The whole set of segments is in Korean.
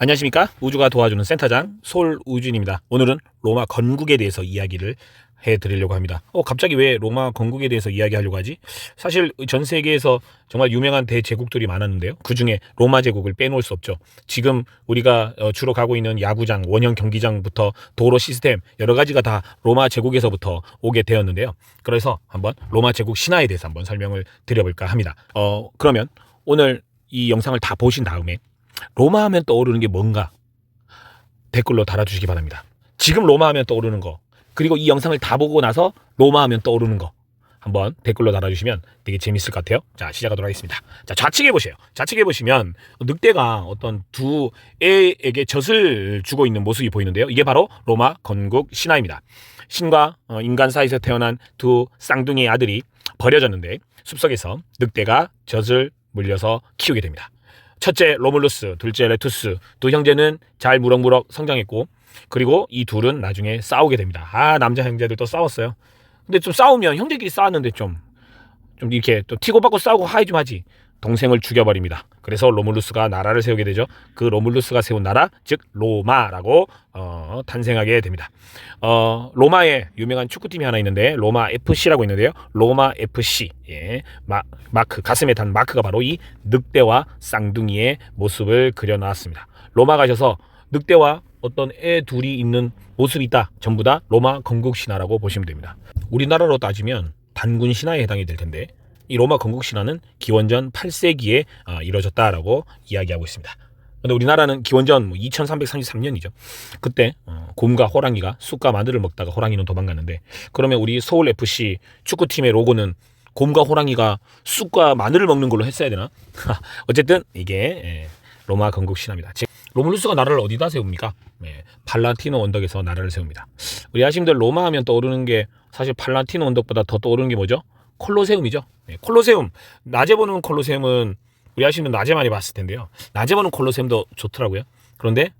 안녕하십니까? 우주가 도와주는 센터장 솔우준입니다. 오늘은 로마 건국에 대해서 이야기를 해드리려고 합니다. 갑자기 왜 로마 건국에 대해서 이야기하려고 하지? 사실 전 세계에서 정말 유명한 대제국들이 많았는데요. 그 중에 로마 제국을 빼놓을 수 없죠. 지금 우리가 주로 가고 있는 야구장, 원형 경기장부터 도로 시스템 여러 가지가 다 로마 제국에서부터 오게 되었는데요. 그래서 한번 로마 제국 신화에 대해서 한번 설명을 드려볼까 합니다. 그러면 오늘 이 영상을 다 보신 다음에 로마 하면 떠오르는 게 뭔가 댓글로 달아주시기 바랍니다. 지금 로마 하면 떠오르는 거, 그리고 이 영상을 다 보고 나서 로마 하면 떠오르는 거 한번 댓글로 달아주시면 되게 재밌을 것 같아요. 자, 시작하도록 하겠습니다. 자, 좌측에 보세요. 좌측에 보시면 늑대가 어떤 두 애에게 젖을 주고 있는 모습이 보이는데요. 이게 바로 로마 건국 신화입니다. 신과 인간 사이에서 태어난 두 쌍둥이 아들이 버려졌는데 숲속에서 늑대가 젖을 물려서 키우게 됩니다. 첫째 로물루스, 둘째 레투스, 두 형제는 잘 무럭무럭 성장했고, 그리고 이 둘은 나중에 싸우게 됩니다. 남자 형제들 또 싸웠어요. 근데 좀 싸우면, 형제끼리 싸웠는데 좀 이렇게 또 튀고받고 싸우고 하이 좀 하지. 동생을 죽여버립니다. 그래서 로물루스가 나라를 세우게 되죠. 그 로물루스가 세운 나라, 즉 로마라고 탄생하게 됩니다. 로마에 유명한 축구팀이 하나 있는데 로마 FC라고 있는데요. 로마 FC, 마크, 가슴에 단 마크가 바로 이 늑대와 쌍둥이의 모습을 그려놨습니다. 로마 가셔서 늑대와 어떤 애 둘이 있는 모습이 있다. 전부 다 로마 건국 신화라고 보시면 됩니다. 우리나라로 따지면 단군 신화에 해당이 될 텐데, 이 로마 건국 신화는 기원전 8세기에 이루어졌다라고 이야기하고 있습니다. 근데 우리나라는 기원전 2333년이죠. 그때 곰과 호랑이가 쑥과 마늘을 먹다가 호랑이는 도망갔는데, 그러면 우리 서울 FC 축구팀의 로고는 곰과 호랑이가 쑥과 마늘을 먹는 걸로 했어야 되나? 어쨌든 이게 로마 건국 신화입니다. 로물루스가 나라를 어디다 세웁니까? 팔라티노 언덕에서 나라를 세웁니다. 우리 아시는들 로마 하면 떠오르는 게 사실 팔라티노 언덕보다 더 떠오르는 게 뭐죠? 콜로세움이죠. 콜로세움. 낮에 보는 콜로세움은 우리 아시는 낮에 많이 봤을 텐데요. 낮에 보는 콜로세움도 좋더라고요. 그런데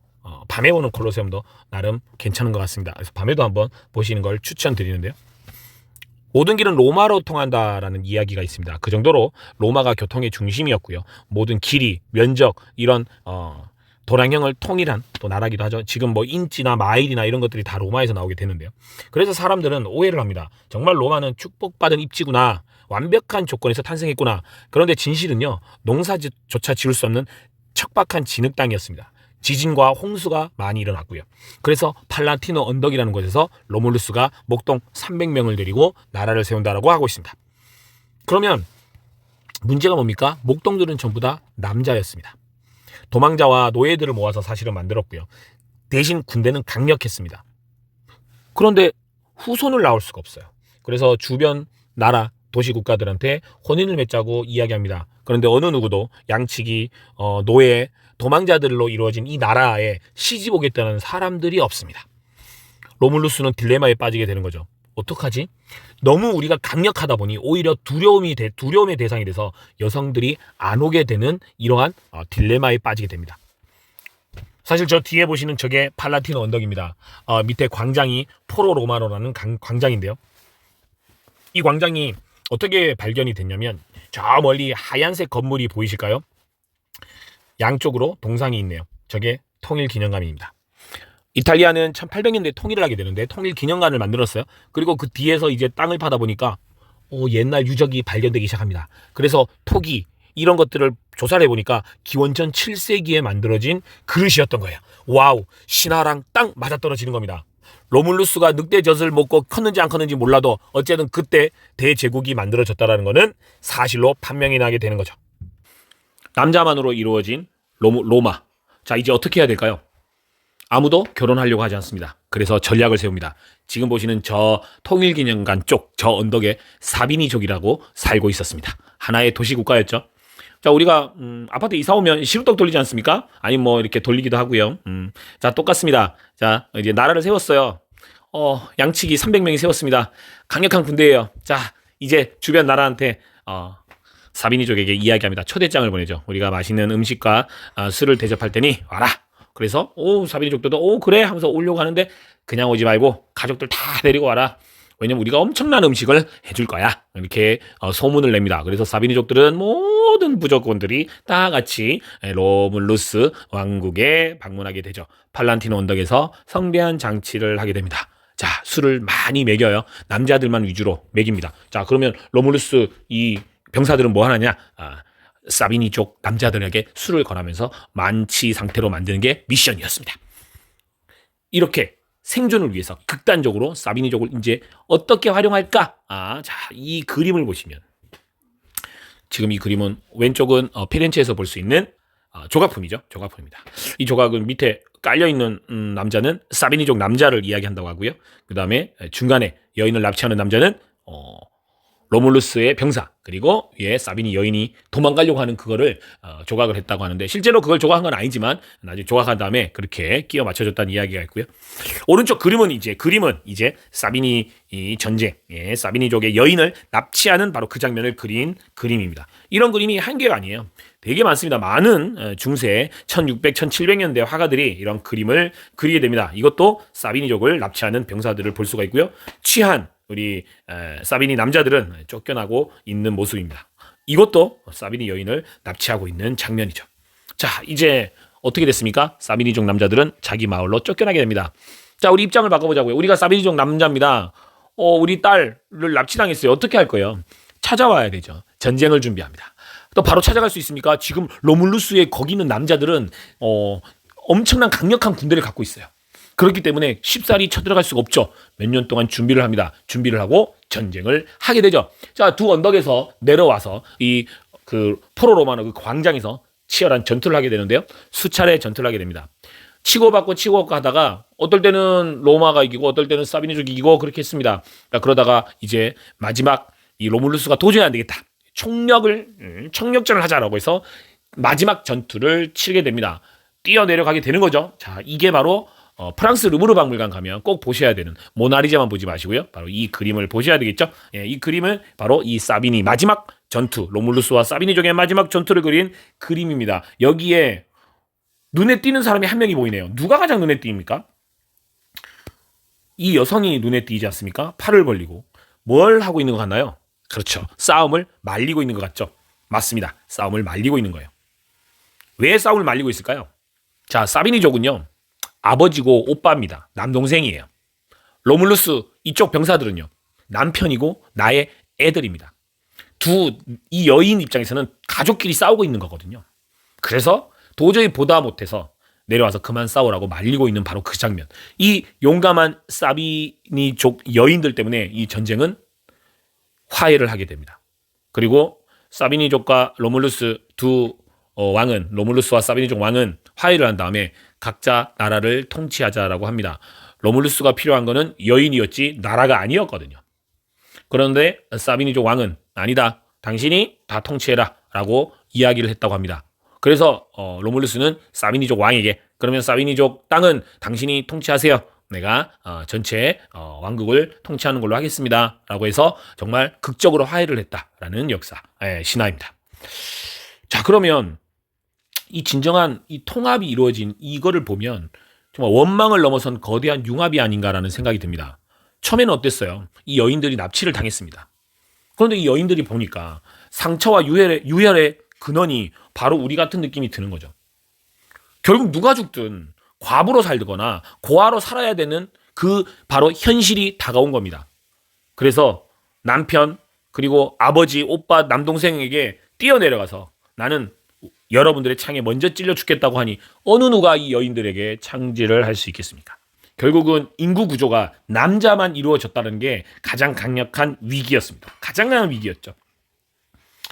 밤에 보는 콜로세움도 나름 괜찮은 것 같습니다. 그래서 밤에도 한번 보시는 걸 추천드리는데요. 모든 길은 로마로 통한다라는 이야기가 있습니다. 그 정도로 로마가 교통의 중심이었고요. 모든 길이, 면적, 이런 도량형을 통일한 또 나라기도 하죠. 지금 인치나 마일이나 이런 것들이 다 로마에서 나오게 되는데요. 그래서 사람들은 오해를 합니다. 정말 로마는 축복받은 입지구나, 완벽한 조건에서 탄생했구나. 그런데 진실은요, 농사조차 지을 수 없는 척박한 진흙 땅이었습니다. 지진과 홍수가 많이 일어났고요. 그래서 팔라티노 언덕이라는 곳에서 로물루스가 목동 300명을 데리고 나라를 세운다라고 하고 있습니다. 그러면 문제가 뭡니까? 목동들은 전부 다 남자였습니다. 도망자와 노예들을 모아서 사실은 만들었고요. 대신 군대는 강력했습니다. 그런데 후손을 낳을 수가 없어요. 그래서 주변 나라, 도시 국가들한테 혼인을 맺자고 이야기합니다. 그런데 어느 누구도 양치기, 노예, 도망자들로 이루어진 이 나라에 시집 오겠다는 사람들이 없습니다. 로물루스는 딜레마에 빠지게 되는 거죠. 어떡하지? 너무 우리가 강력하다 보니 오히려 두려움의 대상이 돼서 여성들이 안 오게 되는 이러한 딜레마에 빠지게 됩니다. 사실 저 뒤에 보시는 저게 팔라티노 언덕입니다. 밑에 광장이 포로 로마노라는 광장인데요. 이 광장이 어떻게 발견이 됐냐면, 저 멀리 하얀색 건물이 보이실까요? 양쪽으로 동상이 있네요. 저게 통일기념관입니다. 이탈리아는 1800년대에 통일을 하게 되는데 통일기념관을 만들었어요. 그리고 그 뒤에서 이제 땅을 파다 보니까 옛날 유적이 발견되기 시작합니다. 그래서 토기 이런 것들을 조사를 해보니까 기원전 7세기에 만들어진 그릇이었던 거예요. 와우, 신화랑 딱 맞아떨어지는 겁니다. 로물루스가 늑대 젖을 먹고 컸는지 안 컸는지 몰라도 어쨌든 그때 대제국이 만들어졌다는 거는 사실로 판명이 나게 되는 거죠. 남자만으로 이루어진 로마. 자, 이제 어떻게 해야 될까요? 아무도 결혼하려고 하지 않습니다. 그래서 전략을 세웁니다. 지금 보시는 저 통일기념관 쪽, 저 언덕에 사비니족이라고 살고 있었습니다. 하나의 도시국가였죠. 자, 우리가 아파트 이사 오면 시루떡 돌리지 않습니까? 아니면 이렇게 돌리기도 하고요. 자, 똑같습니다. 자, 이제 나라를 세웠어요. 양치기 300명이 세웠습니다. 강력한 군대예요. 자, 이제 주변 나라한테 사비니족에게 이야기합니다. 초대장을 보내죠. 우리가 맛있는 음식과 술을 대접할 테니 와라. 그래서 사비니족들도 그래 하면서 오려고 하는데, 그냥 오지 말고 가족들 다 데리고 와라. 왜냐면 우리가 엄청난 음식을 해줄 거야. 이렇게 소문을 냅니다. 그래서 사비니족들은 모든 부족군들이 다 같이 로물루스 왕국에 방문하게 되죠. 팔란티노 언덕에서 성대한 장치를 하게 됩니다. 자, 술을 많이 먹여요. 남자들만 위주로 먹입니다. 자, 그러면 로물루스 이 병사들은 뭐 하느냐? 사비니족 남자들에게 술을 권하면서 만취 상태로 만드는 게 미션이었습니다. 이렇게 생존을 위해서 극단적으로 사비니족을 이제 어떻게 활용할까? 자, 이 그림을 보시면 지금 이 그림은 왼쪽은 피렌체에서 볼 수 있는 조각품이죠. 조각품입니다. 이 조각은 밑에 깔려있는 남자는 사비니족 남자를 이야기한다고 하고요. 그 다음에 중간에 여인을 납치하는 남자는 로물루스의 병사, 그리고 위에 사비니 여인이 도망가려고 하는 그거를 조각을 했다고 하는데, 실제로 그걸 조각한 건 아니지만 나중에 조각한 다음에 그렇게 끼워 맞춰줬다는 이야기가 있고요. 오른쪽 그림은 이제 사비니 전쟁, 사비니족의 여인을 납치하는 바로 그 장면을 그린 그림입니다. 이런 그림이 한 개가 아니에요. 되게 많습니다. 많은 중세 1600, 1700년대 화가들이 이런 그림을 그리게 됩니다. 이것도 사비니족을 납치하는 병사들을 볼 수가 있고요. 취한 우리 사비니 남자들은 쫓겨나고 있는 모습입니다. 이것도 사비니 여인을 납치하고 있는 장면이죠. 자, 이제 어떻게 됐습니까? 사비니족 남자들은 자기 마을로 쫓겨나게 됩니다. 자, 우리 입장을 바꿔보자고요. 우리가 사비니족 남자입니다. 우리 딸을 납치당했어요. 어떻게 할 거예요? 찾아와야 되죠. 전쟁을 준비합니다. 또 바로 찾아갈 수 있습니까? 지금 로물루스의 거기 있는 남자들은 엄청난 강력한 군대를 갖고 있어요. 그렇기 때문에 쉽사리 쳐들어갈 수가 없죠. 몇 년 동안 준비를 합니다. 준비를 하고 전쟁을 하게 되죠. 자, 두 언덕에서 내려와서 그 포로로마노 그 광장에서 치열한 전투를 하게 되는데요. 수차례 전투를 하게 됩니다. 치고받고 하다가 어떨 때는 로마가 이기고 어떨 때는 사비니족이 이기고 그렇게 했습니다. 그러다가 이제 마지막 이 로물루스가 도저히 안 되겠다. 총력전을 하자라고 해서 마지막 전투를 치르게 됩니다. 뛰어내려가게 되는 거죠. 자, 이게 바로 프랑스 루브르 박물관 가면 꼭 보셔야 되는, 모나리자만 보지 마시고요. 바로 이 그림을 보셔야 되겠죠. 이 그림은 바로 이 사비니 마지막 전투, 로물루스와 사비니족의 마지막 전투를 그린 그림입니다. 여기에 눈에 띄는 사람이 한 명이 보이네요. 누가 가장 눈에 띄입니까? 이 여성이 눈에 띄지 않습니까? 팔을 벌리고 뭘 하고 있는 것 같나요? 그렇죠. 싸움을 말리고 있는 것 같죠. 맞습니다. 싸움을 말리고 있는 거예요. 왜 싸움을 말리고 있을까요? 자, 사비니족은요, 아버지고 오빠입니다. 남동생이에요. 로물루스 이쪽 병사들은요, 남편이고 나의 애들입니다. 이 여인 입장에서는 가족끼리 싸우고 있는 거거든요. 그래서 도저히 보다 못해서 내려와서 그만 싸우라고 말리고 있는 바로 그 장면. 이 용감한 사비니족 여인들 때문에 이 전쟁은 화해를 하게 됩니다. 그리고 사비니족과 로물루스 로물루스와 사비니족 왕은 화해를 한 다음에 각자 나라를 통치하자라고 합니다. 로물루스가 필요한 거는 여인이었지 나라가 아니었거든요. 그런데 사비니족 왕은 아니다, 당신이 다 통치해라 라고 이야기를 했다고 합니다. 그래서 로물루스는 사비니족 왕에게, 그러면 사비니족 땅은 당신이 통치하세요. 내가 전체 왕국을 통치하는 걸로 하겠습니다 라고 해서 정말 극적으로 화해를 했다라는 역사, 신화입니다. 자, 그러면 이 진정한 이 통합이 이루어진 이거를 보면 정말 원망을 넘어선 거대한 융합이 아닌가라는 생각이 듭니다. 처음에는 어땠어요? 이 여인들이 납치를 당했습니다. 그런데 이 여인들이 보니까 상처와 유혈의 근원이 바로 우리 같은 느낌이 드는 거죠. 결국 누가 죽든 과부로 살거나 고아로 살아야 되는 그 바로 현실이 다가온 겁니다. 그래서 남편, 그리고 아버지, 오빠, 남동생에게 뛰어내려가서 나는 여러분들의 창에 먼저 찔려 죽겠다고 하니 어느 누가 이 여인들에게 창질을 할 수 있겠습니까? 결국은 인구 구조가 남자만 이루어졌다는 게 가장 강력한 위기였습니다. 가장 강한 위기였죠.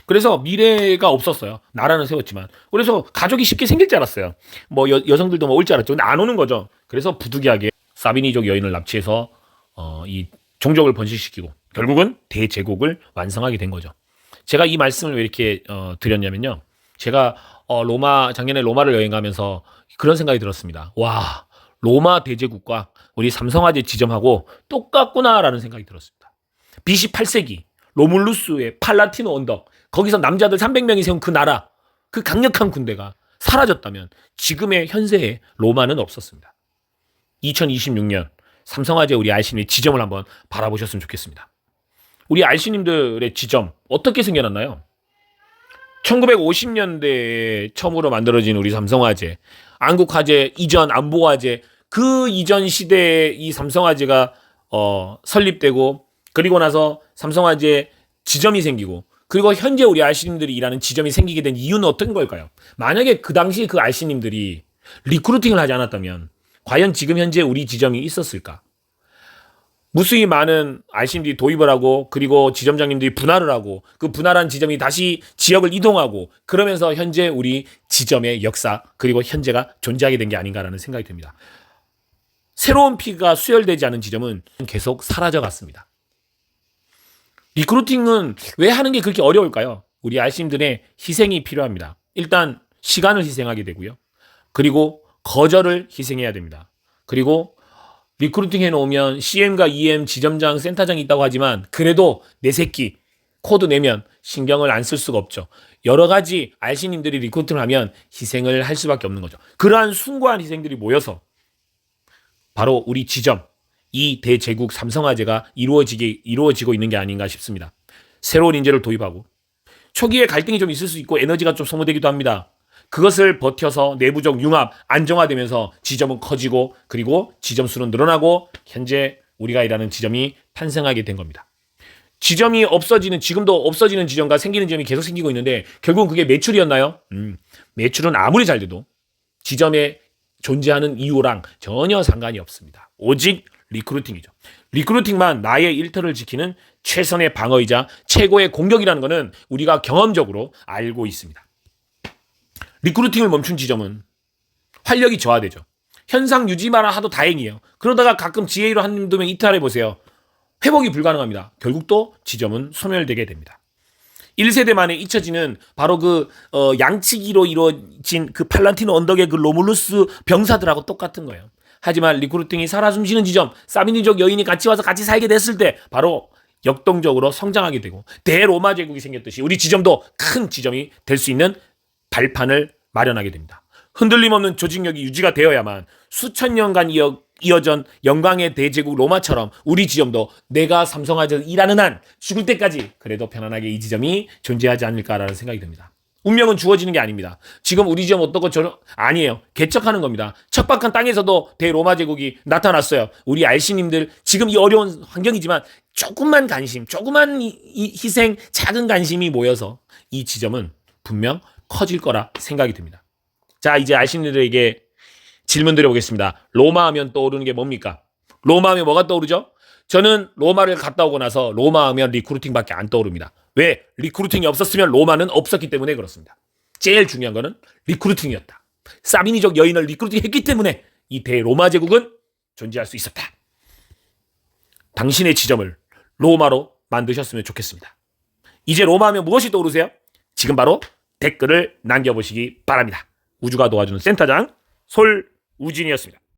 그래서 미래가 없었어요. 나라는 세웠지만. 그래서 가족이 쉽게 생길 줄 알았어요. 뭐 여성들도 뭐 올 줄 알았죠. 근데 안 오는 거죠. 그래서 부득이하게 사비니족 여인을 납치해서 이 종족을 번식시키고 결국은 대제국을 완성하게 된 거죠. 제가 이 말씀을 왜 이렇게 드렸냐면요. 제가 작년에 로마를 여행 가면서 그런 생각이 들었습니다. 와, 로마 대제국과 우리 삼성화재 지점하고 똑같구나라는 생각이 들었습니다. BC 8세기 로물루스의 팔라티노 언덕, 거기서 남자들 300명이 세운 그 나라, 그 강력한 군대가 사라졌다면 지금의 현세의 로마는 없었습니다. 2026년 삼성화재 우리 알씨님의 지점을 한번 바라보셨으면 좋겠습니다. 우리 알씨님들의 지점 어떻게 생겨났나요? 1950년대에 처음으로 만들어진 우리 삼성화재, 안국화재 이전 안보화재, 그 이전 시대에 이 삼성화재가 설립되고, 그리고 나서 삼성화재 지점이 생기고, 그리고 현재 우리 알씨님들이 일하는 지점이 생기게 된 이유는 어떤 걸까요? 만약에 그 당시 그 알씨님들이 리크루팅을 하지 않았다면 과연 지금 현재 우리 지점이 있었을까? 무수히 많은 알씨님들이 도입을 하고, 그리고 지점장님들이 분할을 하고, 그 분할한 지점이 다시 지역을 이동하고, 그러면서 현재 우리 지점의 역사, 그리고 현재가 존재하게 된 게 아닌가라는 생각이 듭니다. 새로운 피가 수혈되지 않은 지점은 계속 사라져 갔습니다. 리크루팅은 왜 하는 게 그렇게 어려울까요? 우리 알씨님들의 희생이 필요합니다. 일단 시간을 희생하게 되고요. 그리고 거절을 희생해야 됩니다. 그리고 리크루팅 해놓으면 CM과 EM, 지점장, 센터장이 있다고 하지만 그래도 내 새끼 코드 내면 신경을 안 쓸 수가 없죠. 여러 가지 알씨님들이 리크루팅을 하면 희생을 할 수밖에 없는 거죠. 그러한 숭고한 희생들이 모여서 바로 우리 지점, 이 대제국 삼성화재가 이루어지고 있는 게 아닌가 싶습니다. 새로운 인재를 도입하고, 초기에 갈등이 좀 있을 수 있고 에너지가 좀 소모되기도 합니다. 그것을 버텨서 내부적 융합, 안정화되면서 지점은 커지고, 그리고 지점 수는 늘어나고, 현재 우리가 일하는 지점이 탄생하게 된 겁니다. 지점이 없어지는, 지금도 없어지는 지점과 생기는 지점이 계속 생기고 있는데 결국은 그게 매출이었나요? 매출은 아무리 잘 돼도 지점에 존재하는 이유랑 전혀 상관이 없습니다. 오직 리크루팅이죠. 리크루팅만 나의 일터를 지키는 최선의 방어이자 최고의 공격이라는 것은 우리가 경험적으로 알고 있습니다. 리크루팅을 멈춘 지점은 활력이 저하되죠. 현상 유지만 하도 다행이에요. 그러다가 가끔 지혜로 한두 명 이탈해보세요. 회복이 불가능합니다. 결국 또 지점은 소멸되게 됩니다. 1세대 만에 잊혀지는 바로 그 양치기로 이루어진 그 팔란티노 언덕의 그 로물루스 병사들하고 똑같은 거예요. 하지만 리크루팅이 살아 숨쉬는 지점, 사비니족 여인이 같이 와서 같이 살게 됐을 때 바로 역동적으로 성장하게 되고 대로마 제국이 생겼듯이 우리 지점도 큰 지점이 될 수 있는 발판을 마련하게 됩니다. 흔들림 없는 조직력이 유지가 되어야만 수천 년간 이어전 영광의 대제국 로마처럼 우리 지점도 내가 삼성화재에서 일하는 한 죽을 때까지 그래도 편안하게 이 지점이 존재하지 않을까라는 생각이 듭니다. 운명은 주어지는 게 아닙니다. 지금 우리 지점 어떻고 아니에요. 개척하는 겁니다. 척박한 땅에서도 대로마 제국이 나타났어요. 우리 알씨님들 지금 이 어려운 환경이지만 조금만 관심, 조그만 이 희생, 작은 관심이 모여서 이 지점은 분명 커질 거라 생각이 듭니다. 자, 이제 알씨님들에게 질문 드려보겠습니다. 로마 하면 떠오르는 게 뭡니까? 로마 하면 뭐가 떠오르죠? 저는 로마를 갔다 오고 나서 로마 하면 리크루팅밖에 안 떠오릅니다. 왜? 리크루팅이 없었으면 로마는 없었기 때문에 그렇습니다. 제일 중요한 거는 리크루팅이었다. 사비니족 여인을 리크루팅했기 때문에 이 대로마 제국은 존재할 수 있었다. 당신의 지점을 로마로 만드셨으면 좋겠습니다. 이제 로마 하면 무엇이 떠오르세요? 지금 바로 댓글을 남겨보시기 바랍니다. 우주가 도와주는 센터장 솔우진이었습니다.